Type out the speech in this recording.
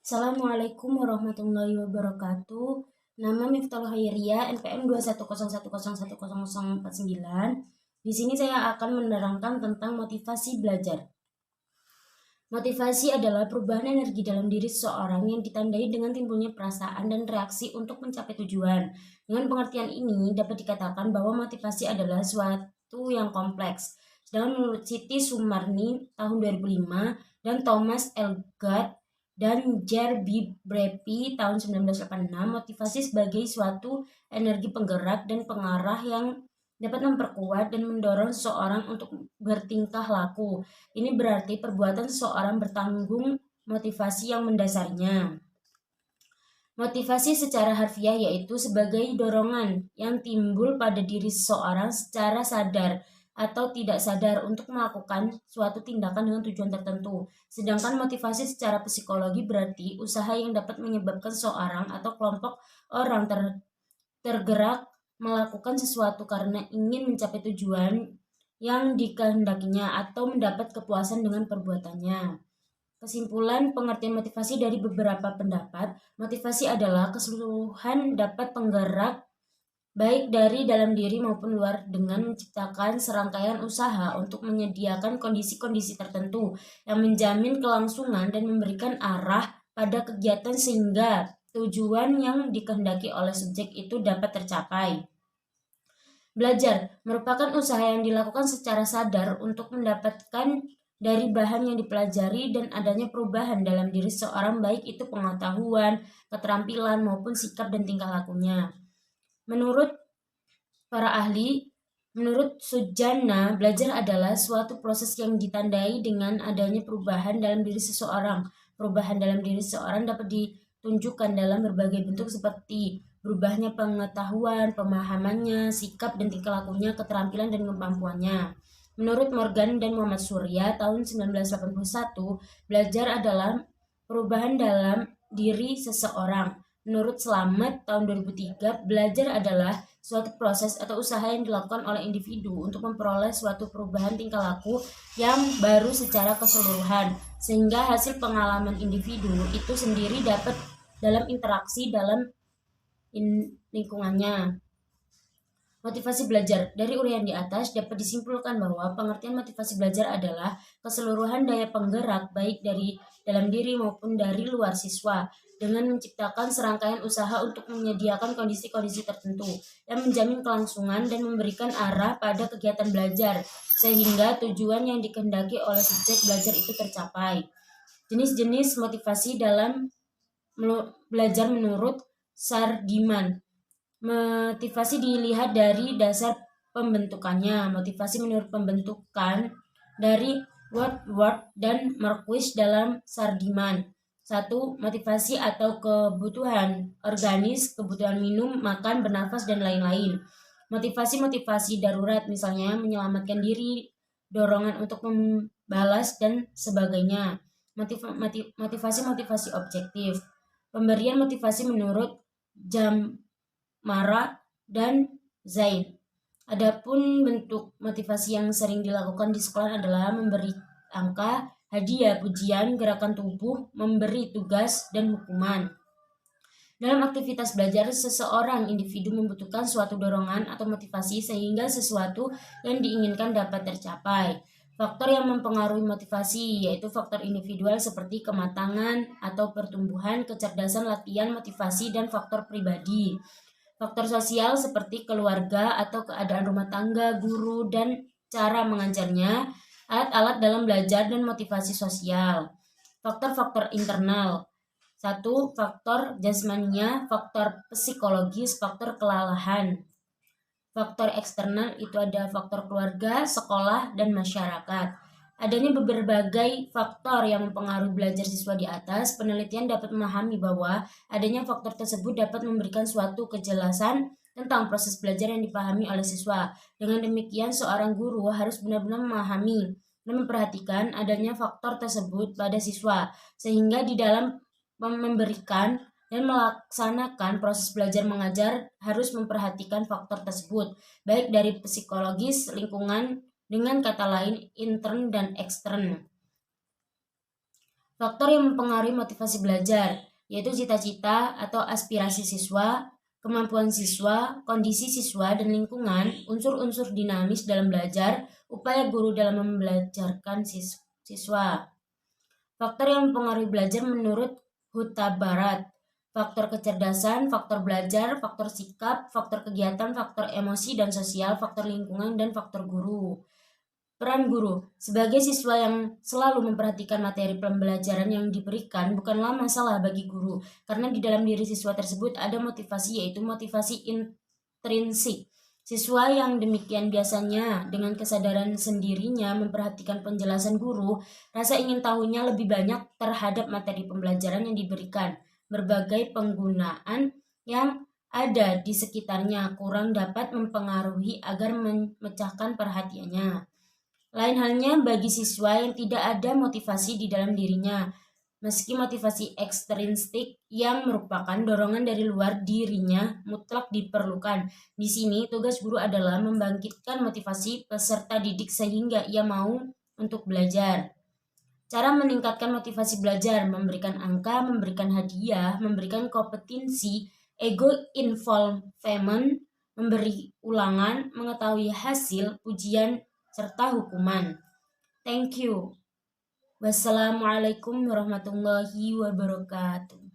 Assalamualaikum warahmatullahi wabarakatuh. Nama Miftahul Khairia, NPM 21010101049. Di sini saya akan menerangkan tentang motivasi belajar. Motivasi adalah perubahan energi dalam diri seseorang yang ditandai dengan timbulnya perasaan dan reaksi untuk mencapai tujuan. Dengan pengertian ini dapat dikatakan bahwa motivasi adalah suatu yang kompleks. Sedangkan menurut Siti Sumarni tahun 2005 dan Thomas Elgart dan Jerby Brepi tahun 1986, motivasi sebagai suatu energi penggerak dan pengarah yang dapat memperkuat dan mendorong seseorang untuk bertingkah laku. Ini berarti perbuatan seseorang bertanggung motivasi yang mendasarnya. Motivasi secara harfiah yaitu sebagai dorongan yang timbul pada diri seseorang secara sadar atau tidak sadar untuk melakukan suatu tindakan dengan tujuan tertentu. Sedangkan motivasi secara psikologi berarti usaha yang dapat menyebabkan seseorang atau kelompok orang tergerak melakukan sesuatu karena ingin mencapai tujuan yang dikehendakinya atau mendapat kepuasan dengan perbuatannya. Kesimpulan pengertian motivasi dari beberapa pendapat, motivasi adalah keseluruhan dapat penggerak baik dari dalam diri maupun luar dengan menciptakan serangkaian usaha untuk menyediakan kondisi-kondisi tertentu yang menjamin kelangsungan dan memberikan arah pada kegiatan sehingga tujuan yang dikehendaki oleh subjek itu dapat tercapai. Belajar merupakan usaha yang dilakukan secara sadar untuk mendapatkan dari bahan yang dipelajari dan adanya perubahan dalam diri seseorang baik itu pengetahuan, keterampilan maupun sikap dan tingkah lakunya. Menurut para ahli, menurut Sujana, belajar adalah suatu proses yang ditandai dengan adanya perubahan dalam diri seseorang. Perubahan dalam diri seseorang dapat ditunjukkan dalam berbagai bentuk seperti berubahnya pengetahuan, pemahamannya, sikap dan tingkah lakunya, keterampilan dan kemampuannya. Menurut Morgan dan Muhammad Surya tahun 1981, belajar adalah perubahan dalam diri seseorang. Menurut Slamet tahun 2003, belajar adalah suatu proses atau usaha yang dilakukan oleh individu untuk memperoleh suatu perubahan tingkah laku yang baru secara keseluruhan, sehingga hasil pengalaman individu itu sendiri dapat dalam interaksi dalam lingkungannya. Motivasi belajar. Dari uraian di atas dapat disimpulkan bahwa pengertian motivasi belajar adalah keseluruhan daya penggerak baik dari dalam diri maupun dari luar siswa dengan menciptakan serangkaian usaha untuk menyediakan kondisi-kondisi tertentu yang menjamin kelangsungan dan memberikan arah pada kegiatan belajar sehingga tujuan yang dikehendaki oleh subjek belajar itu tercapai. Jenis-jenis motivasi dalam belajar menurut Sardiman. Motivasi dilihat dari dasar pembentukannya. Motivasi menurut pembentukan dari Woodward dan Marquis dalam Sardiman. 1. Motivasi atau kebutuhan organis, kebutuhan minum, makan, bernafas, dan lain-lain. Motivasi-motivasi darurat, misalnya menyelamatkan diri, dorongan untuk membalas, dan sebagainya. Motivasi-motivasi objektif. Pemberian motivasi menurut Mara dan Zain. Adapun bentuk motivasi yang sering dilakukan di sekolah adalah memberi angka, hadiah, pujian, gerakan tubuh, memberi tugas, dan hukuman. Dalam aktivitas belajar, seseorang individu membutuhkan suatu dorongan atau motivasi sehingga sesuatu yang diinginkan dapat tercapai. Faktor yang mempengaruhi motivasi yaitu faktor individual seperti kematangan atau pertumbuhan, kecerdasan, latihan, motivasi, dan faktor pribadi. Faktor sosial seperti keluarga atau keadaan rumah tangga, guru, dan cara mengajarnya, alat-alat dalam belajar, dan motivasi sosial. Faktor-faktor internal. 1. Faktor jasmania, faktor psikologis, faktor kelelahan. Faktor eksternal itu ada faktor keluarga, sekolah, dan masyarakat. Adanya berbagai faktor yang mempengaruhi belajar siswa di atas. Penelitian dapat memahami bahwa adanya faktor tersebut dapat memberikan suatu kejelasan tentang proses belajar yang dipahami oleh siswa. Dengan demikian, seorang guru harus benar-benar memahami dan memperhatikan adanya faktor tersebut pada siswa, sehingga di dalam memberikan dan melaksanakan proses belajar mengajar harus memperhatikan faktor tersebut, baik dari psikologis, lingkungan, dengan kata lain intern dan ekstern. Faktor yang mempengaruhi motivasi belajar, yaitu cita-cita atau aspirasi siswa, kemampuan siswa, kondisi siswa, dan lingkungan, unsur-unsur dinamis dalam belajar, upaya guru dalam membelajarkan siswa. Faktor yang mempengaruhi belajar menurut Huta Barat, faktor kecerdasan, faktor belajar, faktor sikap, faktor kegiatan, faktor emosi dan sosial, faktor lingkungan, dan faktor guru. Peran guru sebagai siswa yang selalu memperhatikan materi pembelajaran yang diberikan bukanlah masalah bagi guru, karena di dalam diri siswa tersebut ada motivasi, yaitu motivasi intrinsik. Siswa yang demikian biasanya dengan kesadaran sendirinya memperhatikan penjelasan guru, rasa ingin tahunya lebih banyak terhadap materi pembelajaran yang diberikan. Berbagai penggunaan yang ada di sekitarnya kurang dapat mempengaruhi agar memecahkan perhatiannya. Lain halnya bagi siswa yang tidak ada motivasi di dalam dirinya, meski motivasi ekstrinsik yang merupakan dorongan dari luar dirinya mutlak diperlukan. Di sini tugas guru adalah membangkitkan motivasi peserta didik sehingga ia mau untuk belajar. Cara meningkatkan motivasi belajar, memberikan angka, memberikan hadiah, memberikan kompetensi, ego involvement, memberi ulangan, mengetahui hasil, ujian, serta hukuman. Thank you. Wassalamualaikum warahmatullahi wabarakatuh.